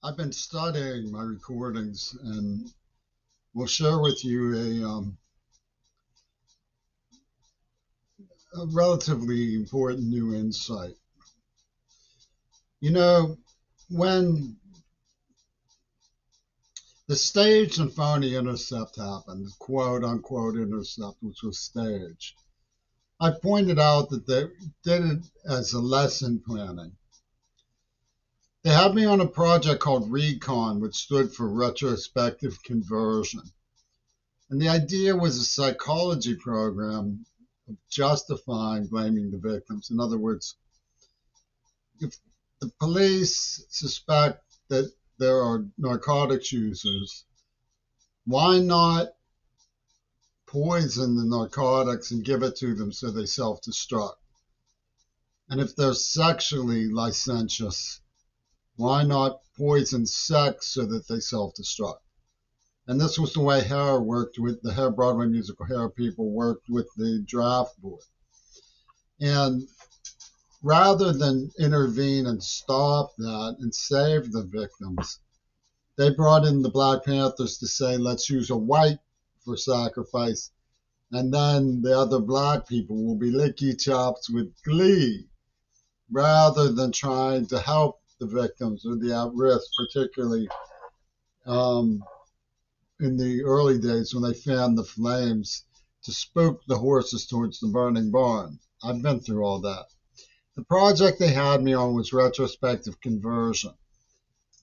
I've been studying my recordings and will share with you a relatively important new insight. You know, when the staged and phony intercept happened, quote unquote intercept, which was staged, I pointed out that they did it as a lesson planning. They had me on a project called Recon, which stood for retrospective conversion. And the idea was a psychology program of justifying blaming the victims. In other words, if the police suspect that there are narcotics users, why not poison the narcotics and give it to them so they self-destruct? And if they're sexually licentious, why not poison sex so that they self-destruct? And this was the way Hair worked with the Hair Broadway musical Hair people worked with the draft board. And rather than intervene and stop that and save the victims, they brought in the Black Panthers to say, let's use a white for sacrifice, and then the other black people will be licky chops with glee, rather than trying to help the victims or the at-risk, particularly in the early days when they fanned the flames to spook the horses towards the burning barn. I've been through all that. The project they had me on was retrospective conversion.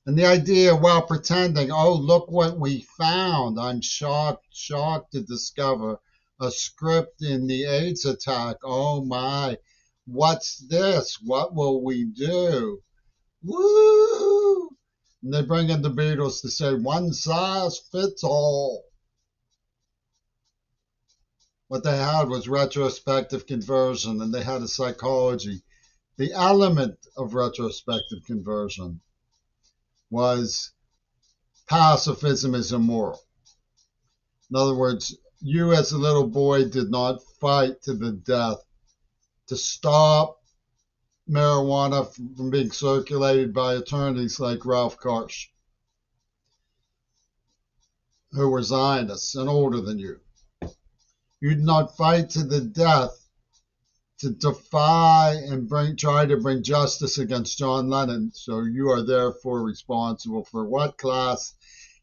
And the idea, while pretending, oh, look what we found. I'm shocked to discover a script in the AIDS attack. Oh my, what's this? What will we do? Woo! And they bring in the Beatles to say, one size fits all. What they had was retrospective conversion, and they had a psychology. The element of retrospective conversion was pacifism is immoral. In other words, you as a little boy did not fight to the death to stop marijuana from being circulated by attorneys like Ralph Karsh, who were Zionists and older than you. You did not fight to the death to defy and try to bring justice against John Lennon. So you are therefore responsible for what class?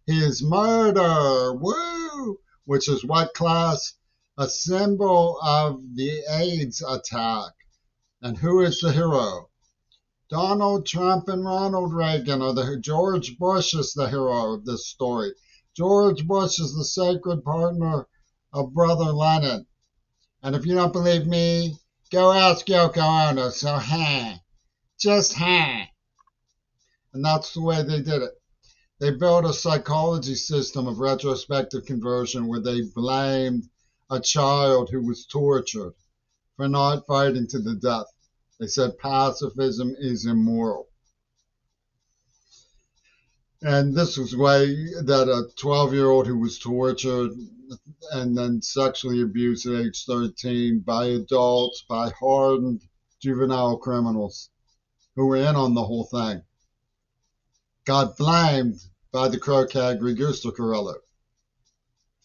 His murder. Woo! Which is what class? A symbol of the AIDS attack. And who is the hero? Donald Trump and Ronald Reagan, or George Bush is the hero of this story. George Bush is the sacred partner of Brother Lennon. And if you don't believe me, go ask Yoko Ono. So, just. And that's the way they did it. They built a psychology system of retrospective conversion where they blamed a child who was tortured for not fighting to the death. They said pacifism is immoral. And this was the way that a 12-year-old who was tortured and then sexually abused at age 13 by adults, by hardened juvenile criminals who were in on the whole thing, got blamed by the Croquet Greguster Carrillo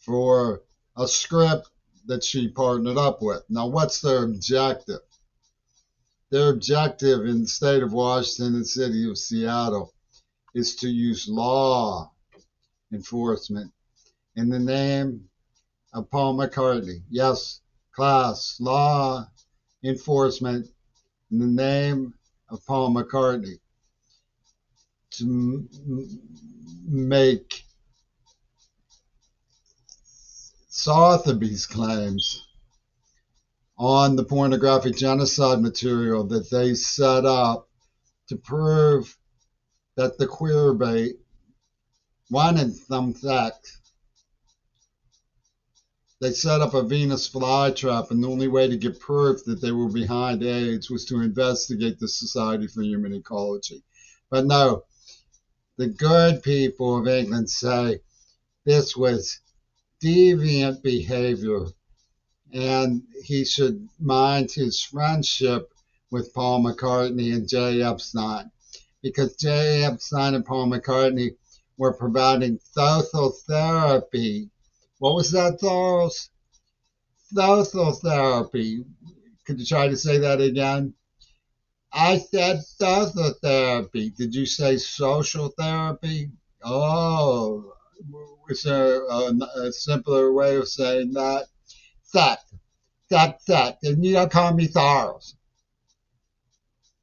for a script that she partnered up with. Now, what's their objective? Their objective in the state of Washington and the city of Seattle is to use law enforcement in the name of Paul McCartney. Yes, class, law enforcement in the name of Paul McCartney to make Sotheby's claims on the pornographic genocide material that they set up to prove that the queer bait wanted some sex. They set up a Venus flytrap, and the only way to get proof that they were behind AIDS was to investigate the Society for Human Ecology. But no, the good people of England say this was deviant behavior, and he should mind his friendship with Paul McCartney and Jay Epstein. because J. Epstein and Paul McCartney were providing social therapy. What was that, Charles? Social therapy. Could you try to say that again? I said social therapy. Did you say social therapy? Oh, is there a simpler way of saying that? Sex, sex, sex. And you don't call me Charles.